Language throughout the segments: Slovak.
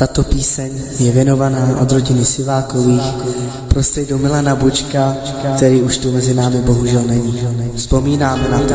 Tato píseň je věnovaná od rodiny Sivákových pro strejdu Milana Bučka, který už tu mezi námi bohužel není. Vzpomínáme na to.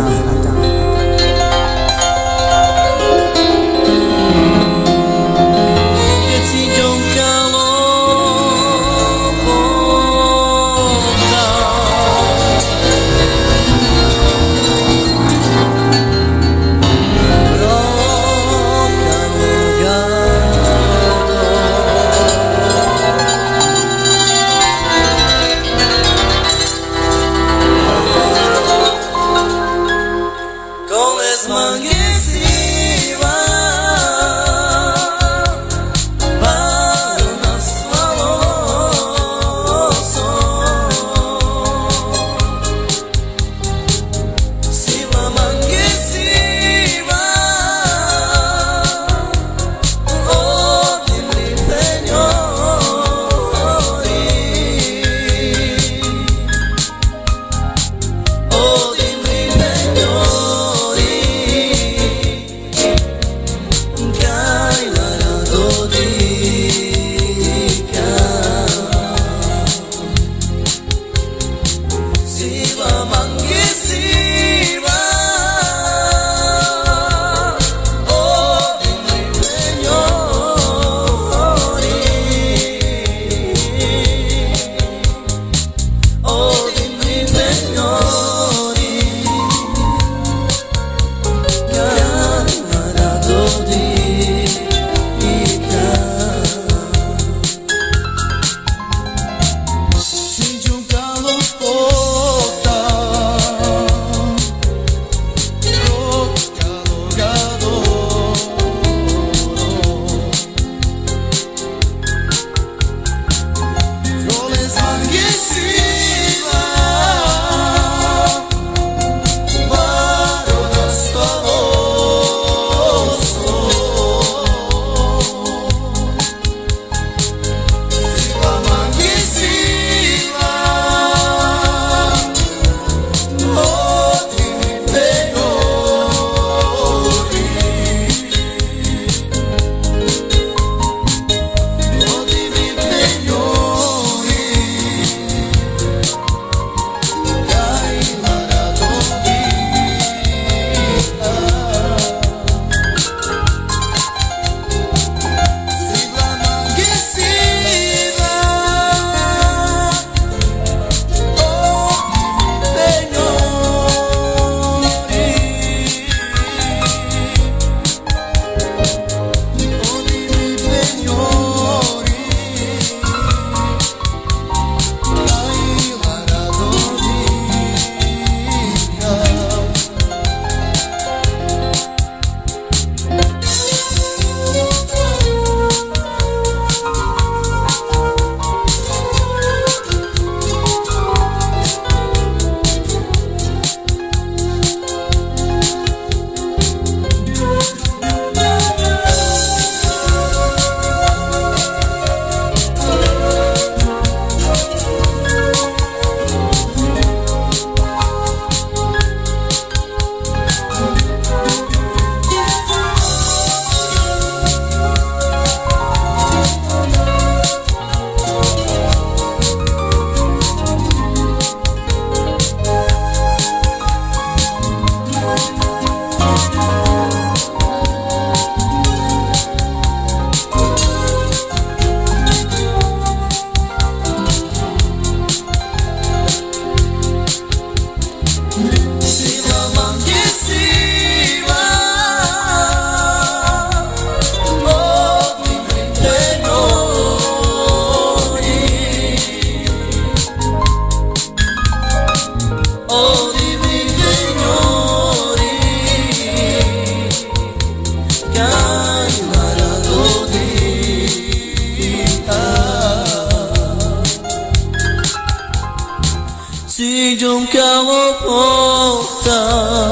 Si yo cavo porta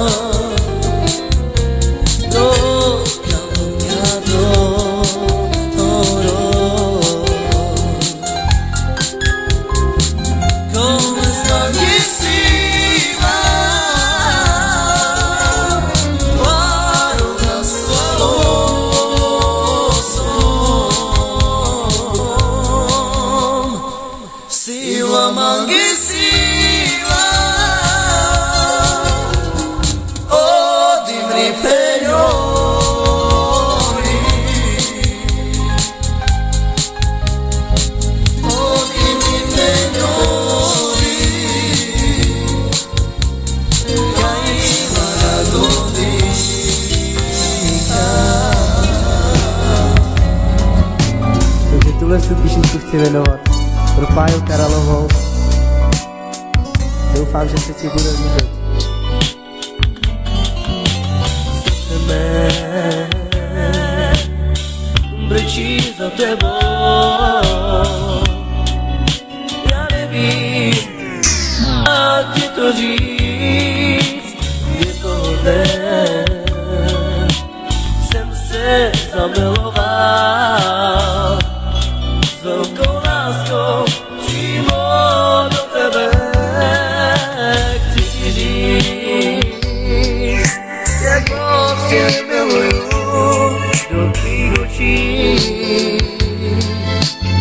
tuhle písničku chci věnovat pro Páju Karalovou. Doufám, že se ti bude líbit. Srdce mé brečí za tebou. Já nevím, jak ti to říct, jednoho dne jsem se zamiloval s velkou láskou přímo do tebe. Chci ti říct, jak moc tě miluju do tvých očí,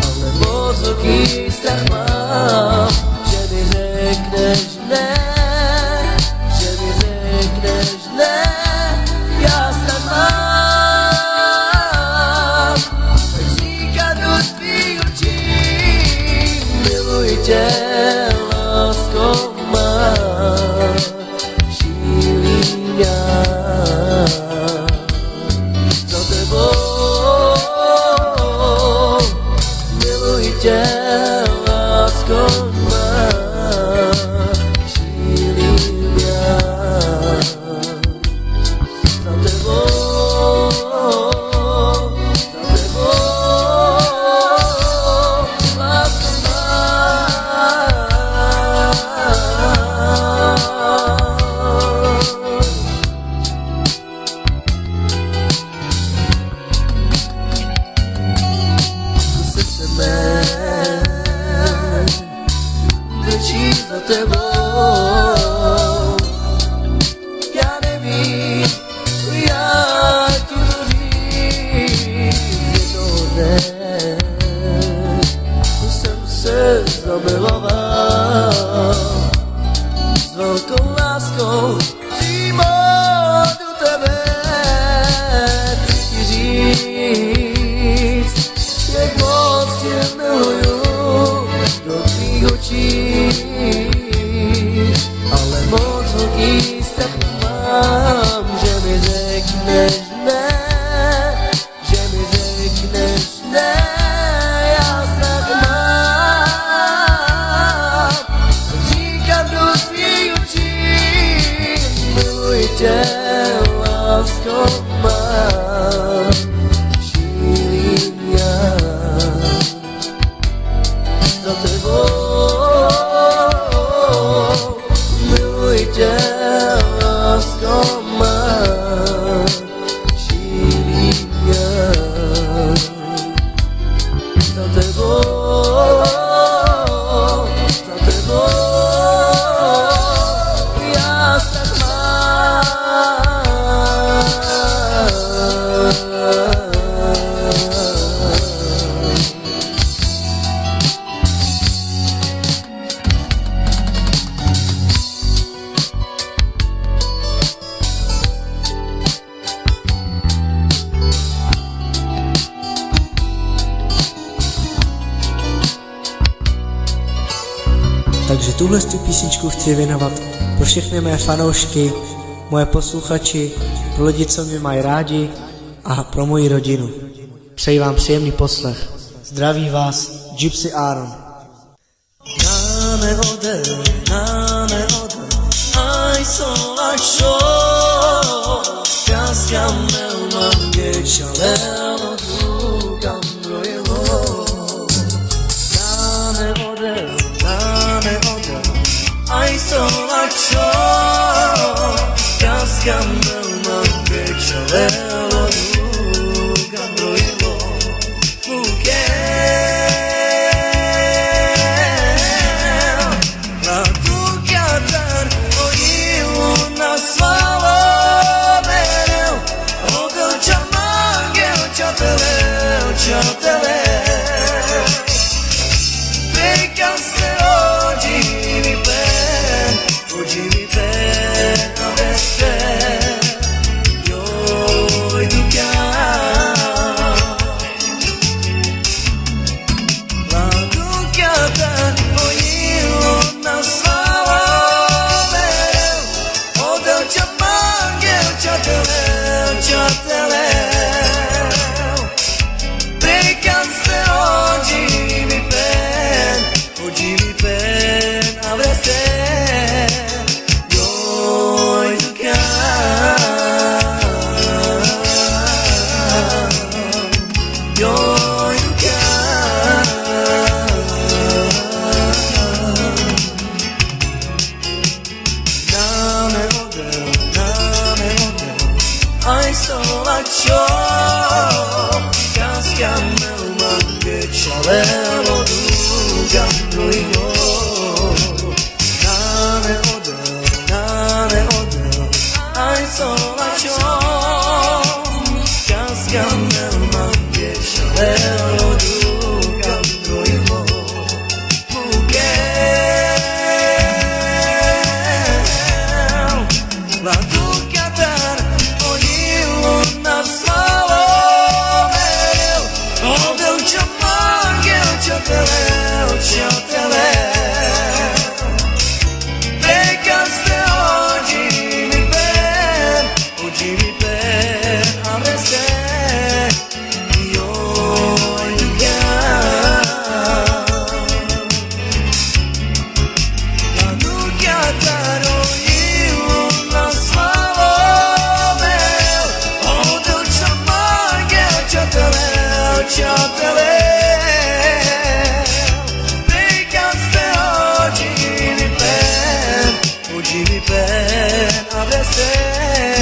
ale moc velký strach mám, že mi řekneš ne, že mi řekneš ne. Já strach mám, tak říkat do tvých očí, miluji tě, lásko má, šílím já za tebou. Miluji tě, lásko má, šílím já za tebou, za tebou, lásko má. Srdce mé brečí za tebou. Já nevím, jak ti to říct, jednoho dne jsem se zamiloval s velkou láskou přímo do tebe. Chci ti říct, jak moc tě miluju do tvých očí, ale moc velký strach mám, že mi řekneš ne, že mi řekneš ne. Já strach mám, říkám do tvých očí, miluji tě, lásko má, šílím já za tebou. Miluji tě, lásko má, šílím já za tebou, za tebou. Já strach Takže tuhle písničku chci věnovat pro všechny mé fanoušky, moje posluchači, pro lidi, co mě mají rádi a pro moji rodinu. Přeji vám příjemný poslech. Zdraví vás Gypsy Aaron. Nane ode, aj solačo, kaskam elman geçalelo dugam roilo. Nane ode, aj solačo, kaskam elman geçalelo dugam roilo. Other Šalelo duga mojho Nane odel Aj solačo Kaskam nelmanje Šalelo duga mojho La duga dar Ojilo na svalome Odel čamagel Čateleo Prekaste oggi mi per avreste io La duga daro io na svalome Odel čamagel Čateleo Oggi per avreste io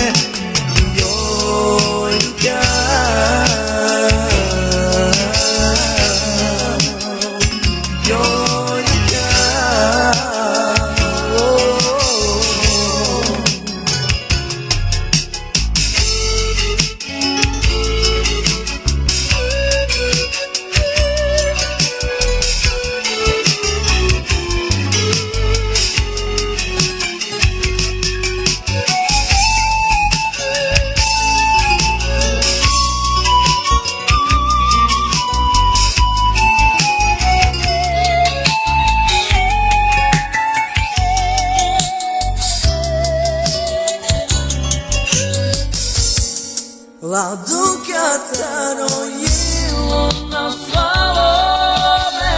La ducata io na svalome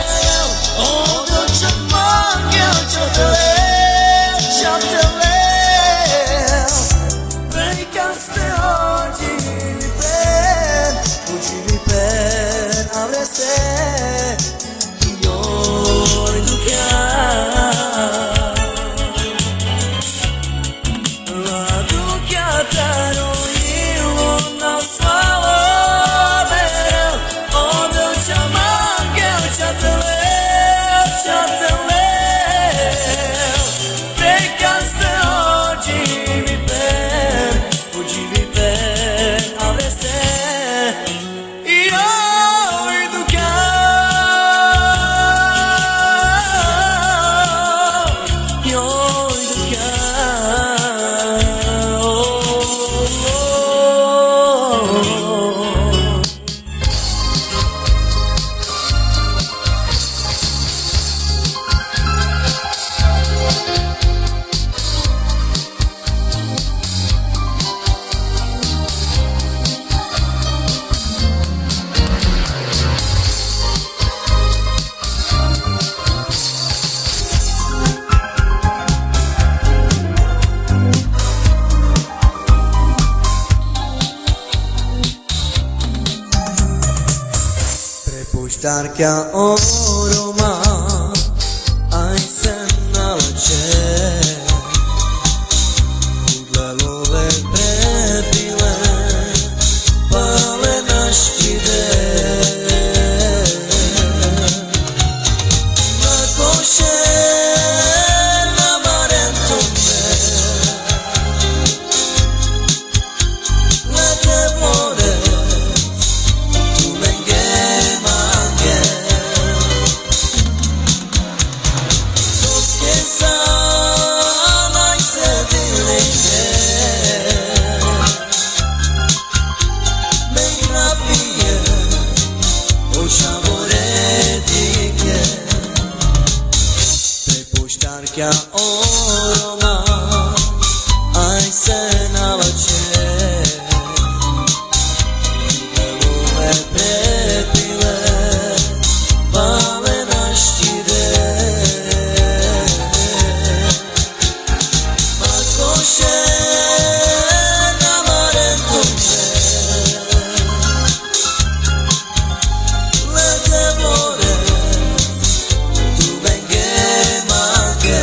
Odel čamagel Čateleo Prekaste oggi mi per avreste io La ducata na svalome Odel čamagel Čateleo Prekaste oggi mi per avreste io Prepuštarka oroma Aj se nalače Udlelove prebile Pale naštide Na koše namaren tome Lete vode Prepuštarka oroma Aj se nalače Lelove prepile Pale naštide Matkoše namaren tome Lete vode Tu venge manche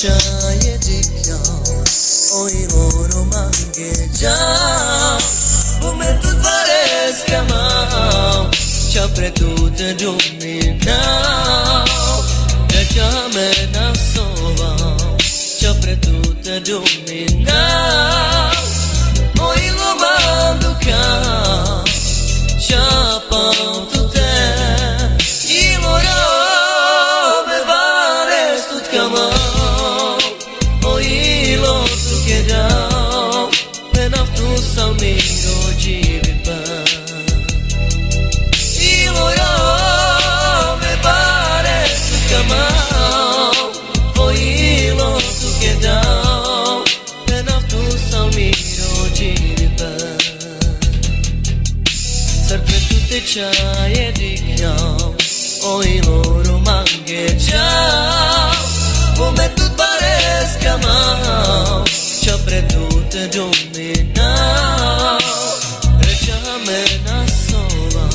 चाहे दिखा hoy oro mange ya come tu pares chiamao ci apretute domina da chiame na sova ci apretute domina hoy lo mando ca chapa tu te y moro me vales tu kama o ilo tu ke jao penaf tu samiro jivipa ilo yo me pare tu kama o ilo tu ke jao penaf tu samiro jivipa sempre tutte ciaie di chiao oi loro mangheggiao come tu paresca mau ci apretute dominao reggiame na sola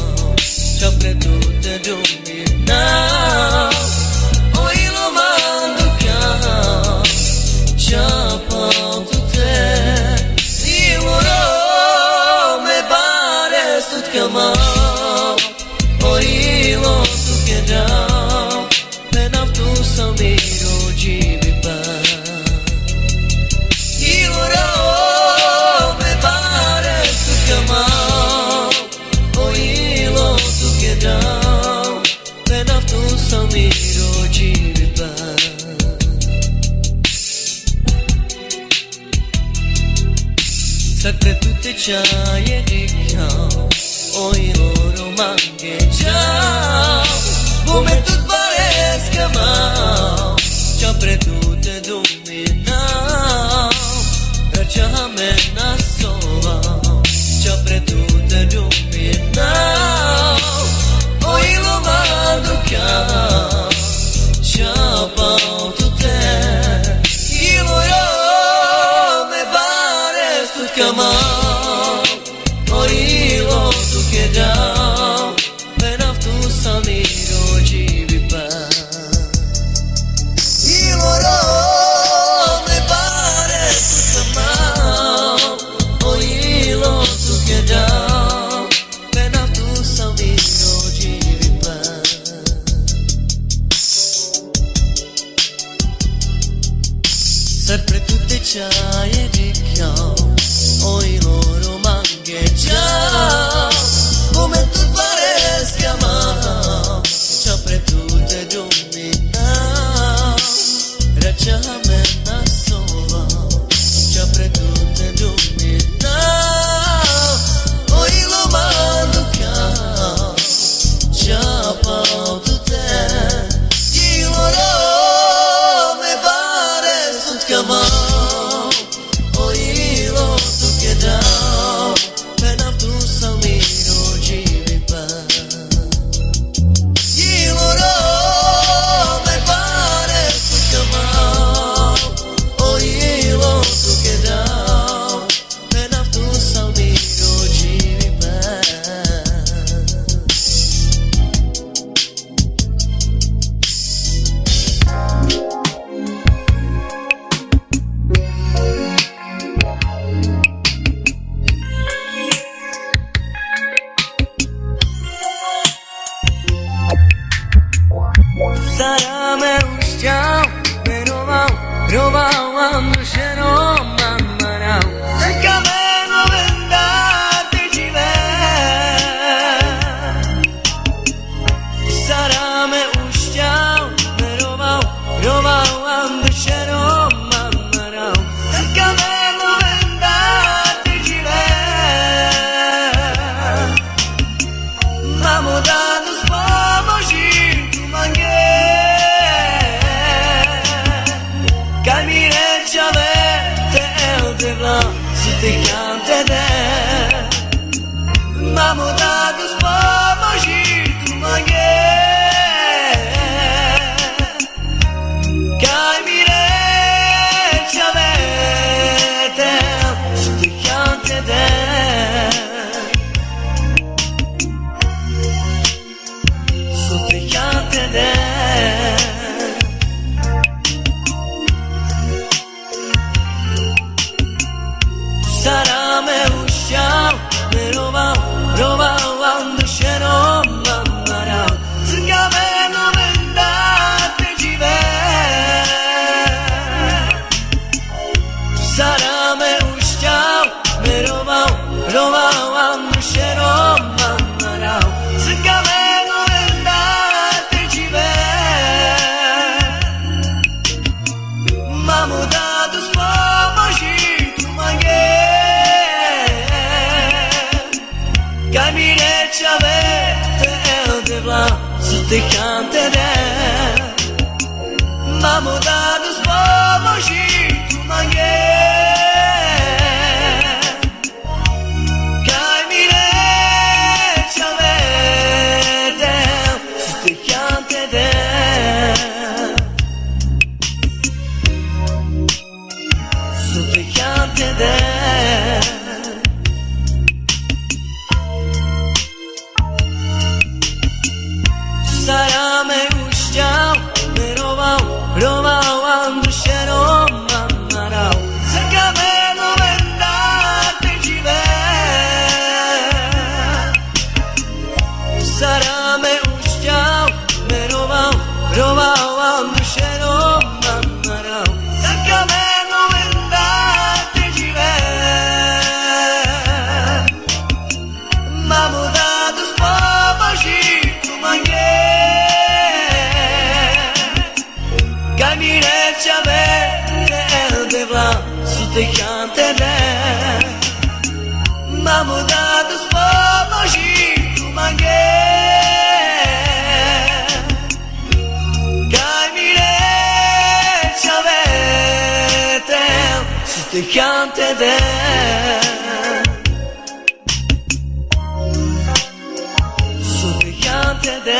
ci apretute dominao oi lo mando chiao ci apretute io lo me pares tut chiamao oi lo tu che dao penaf tu samiro jivipa io lo me pare tu chiamao oi lo tu che dao penaf tu samiro jivipa sempre tutte ciaie di chiao oi loro mangheggiao come tu paresca mau ci apretute dominao racciame na sola ci apretute dominao oi lo mando chiao ci apretute io me pare tu chiamao oi lo tu che dao penaf tu samiro jivipa io me pare tu chiamao oi lo tu che dao penaf tu samiro jivipa sempre tutte ciaie di chiao oi loro mangheggiao come tu paresca mau ci apretute dominao racciame na sola ci apretute dominao oi lo mando chiao ci apretute io lo me pare tut chiamao oi lo tu che dao penaf tu samiro jivipa io lo me pare tu chiamao oi lo tu che dao penaf tu samiro jivipa sarame ušťau rovau andrušenom manmarau se kameno vendate živé sarame ušťau rovau andrušenom manmarau se kameno vendate živé mamo danos pomoži tu mange si te cante de mamo dados pomoži tu mange kaj mi Sutykam tebe. Mamo, dados pomoži tu mange. Kaj mi rečavetem, sutykam tebe. Sutykam tebe. 사람의 우시장 외로워 로마왕 두셔로 만나라 색감의 노랜다 떼집에 사람의 우시장 외로워 로마왕 두셔로 만나라 색감의 노랜다 떼집에 마무다 dos povos tu mangue. Camire chave el de blanc, sutykam tebe. Mamuda dos povos tu mangue. Camire chave sutykam tebe. Sutykam tebe.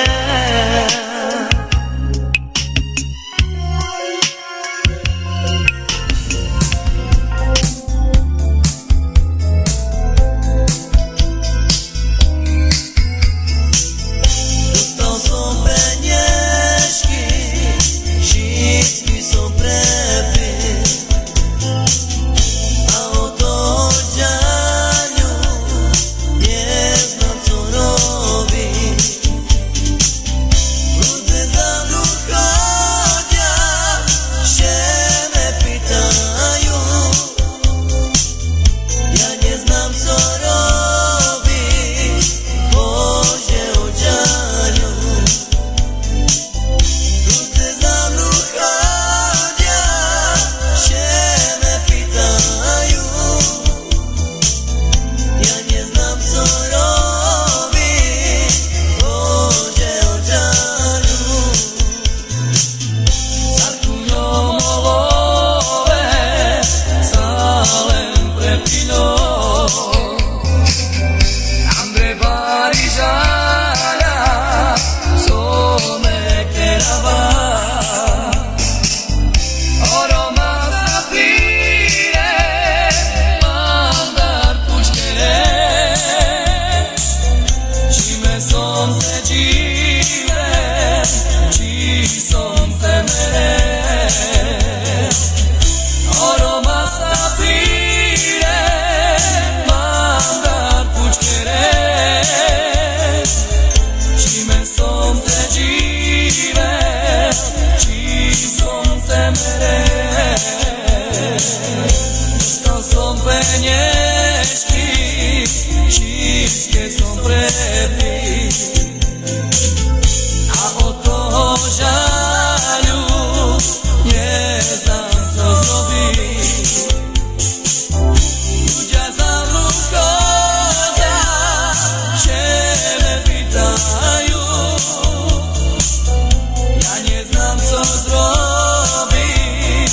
Ja nie znam co zrobić.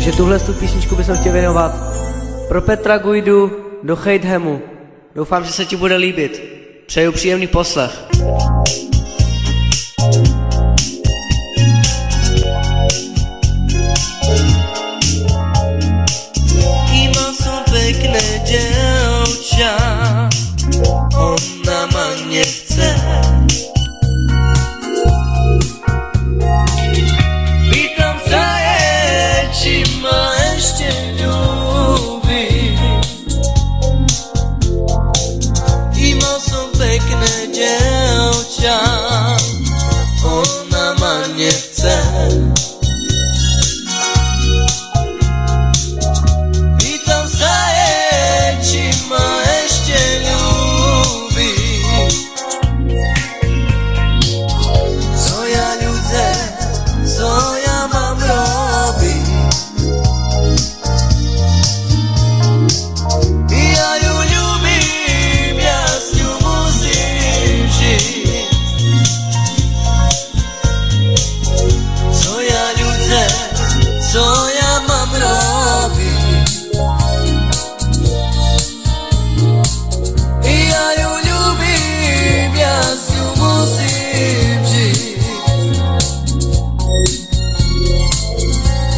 Takže tuhle písničku bych chtěl věnovat pro Petra Gujdu do Chathemu. Doufám, že se ti bude líbit. Přeju příjemný poslech. Imał są piękne dziewczę, ona ma nie chce. Witam zaje, ci ma jeszcze lubi. Imał są piękne dziewczę, ona ma nie chce. Co ja mam robić? Ja ją lubię, ja z nią musim żyć.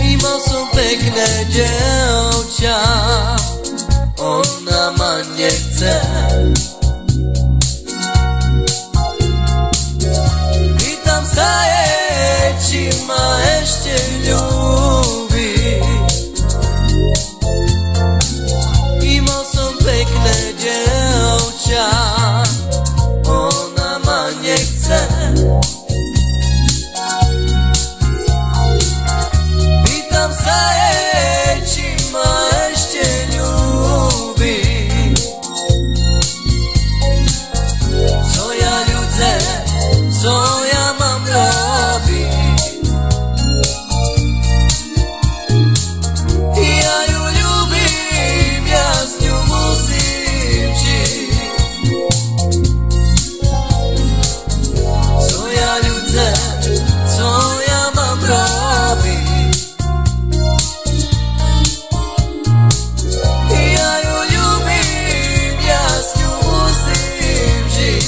I są piękne dziewczę, ona ma nie chce. I tam zaje, ci ma jeszcze lubi. I są piękne dziewczę, ona ma nie chce. I tam zaje, ci ma jeszcze lubi. Co ja ludzę, co ja mam robić? Ja ją lubię, ja z nią musim żyć. Co ja ludzę, co ja mam robić? Ja ją lubię, ja z nią musim żyć.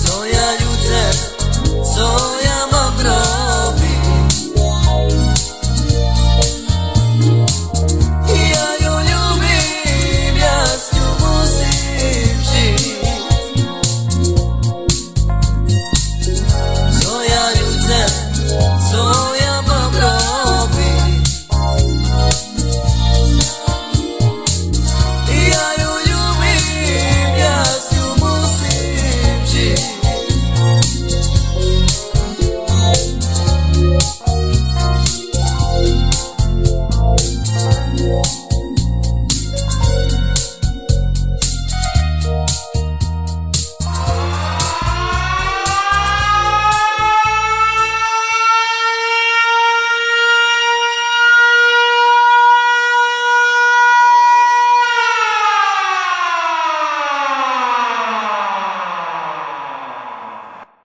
Co ja ludzę,